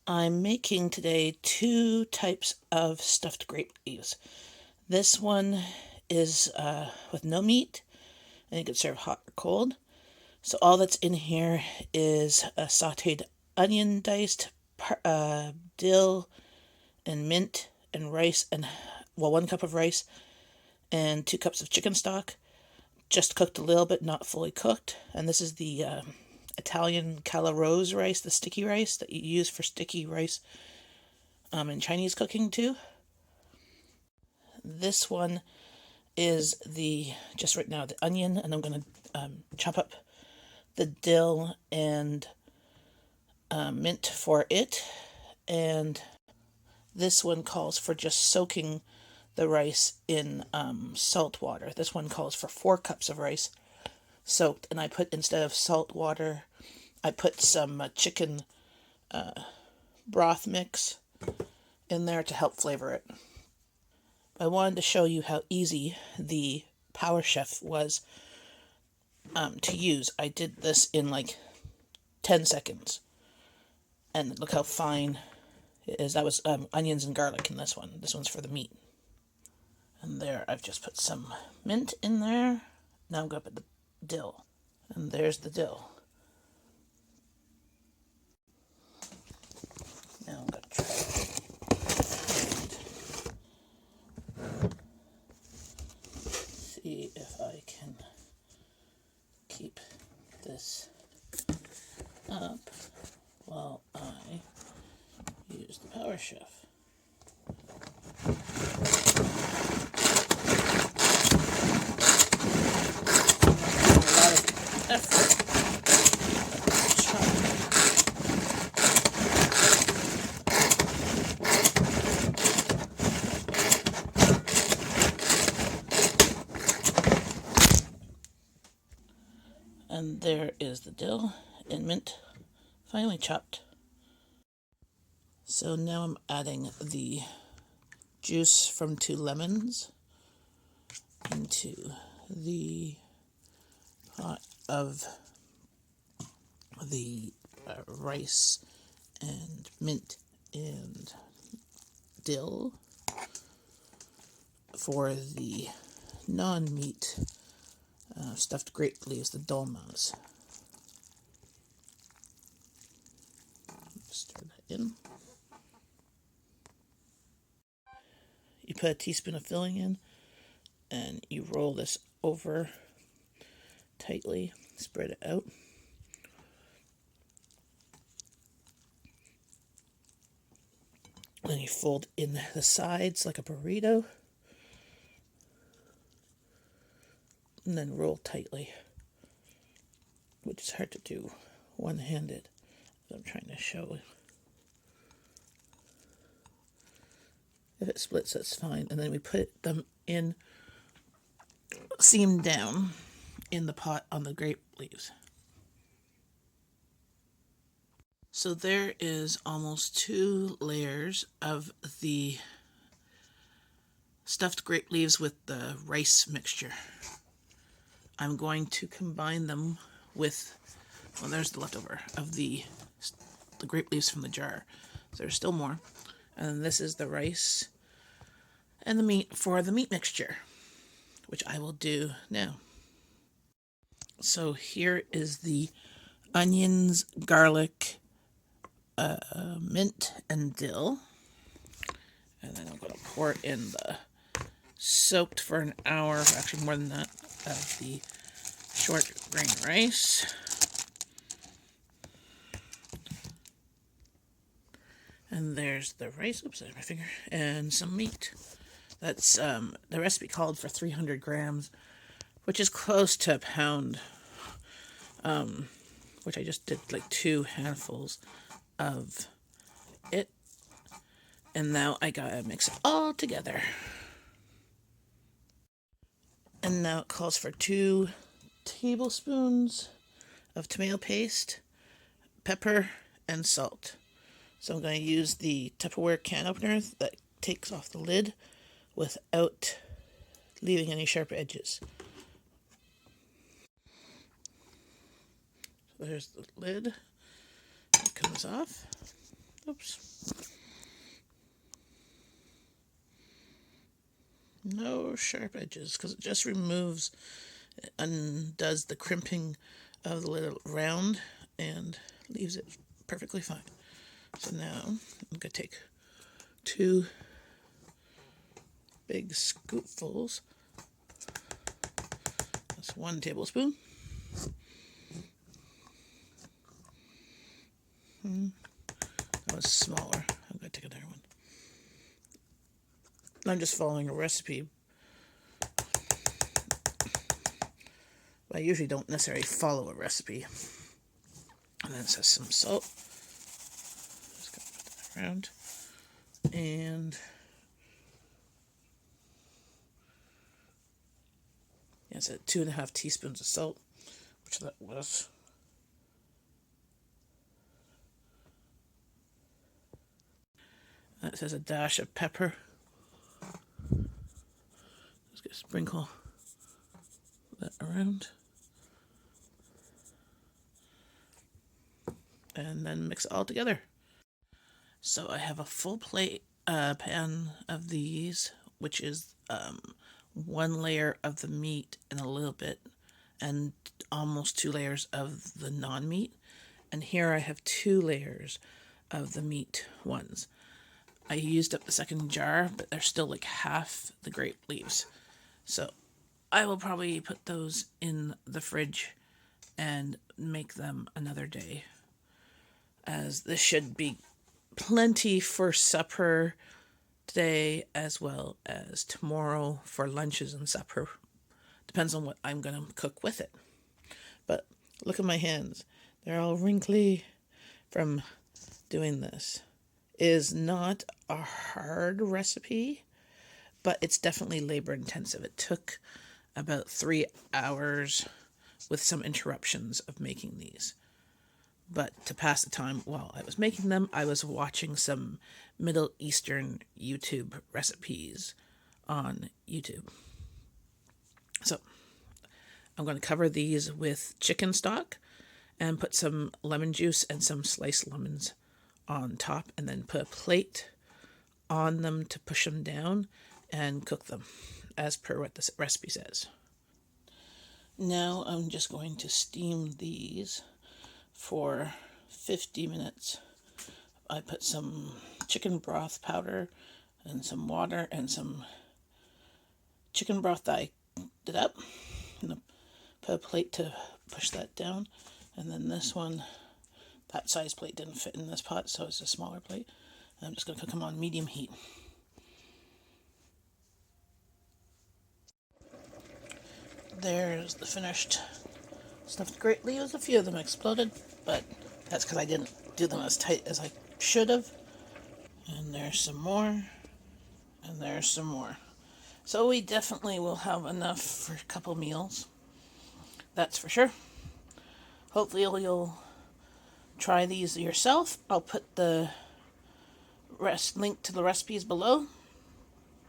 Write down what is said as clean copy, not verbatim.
I'm making today two types of stuffed grape leaves. This one is with no meat, and you can serve hot or cold. So all that's in here is a sautéed onion diced, dill, and mint, and rice, and 1 cup of rice, and 2 cups of chicken stock, just cooked a little bit, not fully cooked. And this is the Italian calla rose rice, the sticky rice that you use for sticky rice in Chinese cooking too. This one is just right now, the onion, and I'm going to chop up the dill and mint for it. And this one calls for just soaking the rice in salt water. This one calls for 4 cups of rice soaked, and I put, instead of salt water, I put some chicken broth mix in there to help flavor it. I wanted to show you how easy the Power Chef was to use. I did this in like 10 seconds, and look how fine it is. That was onions and garlic in this one. This one's for the meat. And there, I've just put some mint in there. Now I'm going to put the dill. And there's the dill. Now I'm going to try see if I can keep this up while I use the Power Chef. And there is the dill and mint, finely chopped. So now I'm adding the juice from 2 lemons into the pot of the rice and mint and dill for the non-meat stuffed grape leaves, the dolmas. Stir that in. You put a teaspoon of filling in, and you roll this over tightly, spread it out. Then you fold in the sides like a burrito, and then roll tightly, which is hard to do one-handed. I'm trying to show. If it splits, that's fine. And then we put them in, seam down in the pot on the grape leaves. So there is almost 2 layers of the stuffed grape leaves with the rice mixture. I'm going to combine them with, well, there's the leftover of the grape leaves from the jar. So there's still more. And this is the rice and the meat for the meat mixture, which I will do now. So here is the onions, garlic, mint, and dill. And then I'm going to pour in the soaked for an hour, actually more than that, of the short grain rice. And there's the rice, oops, there's my finger, and some meat. That's, the recipe called for 300 grams, which is close to a pound, which I just did like 2 handfuls of it. And now I gotta mix it all together. And now it calls for 2 tablespoons of tomato paste, pepper, and salt. So I'm going to use the Tupperware can opener that takes off the lid without leaving any sharp edges. So there's the lid. It comes off. Oops. No sharp edges, because it just removes, undoes the crimping of the little round and leaves it perfectly fine. So now I'm going to take 2 big scoopfuls. That's 1 tablespoon. That was smaller. I'm going to take another one. I'm just following a recipe. I usually don't necessarily follow a recipe. And then it says some salt. Just going to put that around. And yeah, it's 2.5 teaspoons of salt, which that was. It says a dash of pepper. Just gonna sprinkle that around. And then mix it all together. So I have a full plate pan of these, which is 1 layer of the meat and a little bit, and almost 2 layers of the non-meat. And here I have 2 layers of the meat ones. I used up the second jar, but they're still like half the grape leaves. So I will probably put those in the fridge and make them another day, as this should be plenty for supper today as well as tomorrow for lunches and supper. Depends on what I'm going to cook with it. But look at my hands. They're all wrinkly from doing this. It is not a hard recipe, but it's definitely labor intensive. It took about 3 hours with some interruptions of making these. But to pass the time while I was making them, I was watching some Middle Eastern YouTube recipes on YouTube. So I'm going to cover these with chicken stock and put some lemon juice and some sliced lemons on top, and then put a plate on them to push them down and cook them as per what this recipe says. Now I'm just going to steam these for 50 minutes. I put some chicken broth powder and some water and some chicken broth that I did up. And put a plate to push that down. And then this one, that size plate didn't fit in this pot, so it's a smaller plate. I'm just going to cook them on medium heat. There's the finished stuffed grape leaves. A few of them exploded, but that's because I didn't do them as tight as I should have. And there's some more. And there's some more. So we definitely will have enough for a couple meals. That's for sure. Hopefully you'll try these yourself. I'll put the link to the recipes below.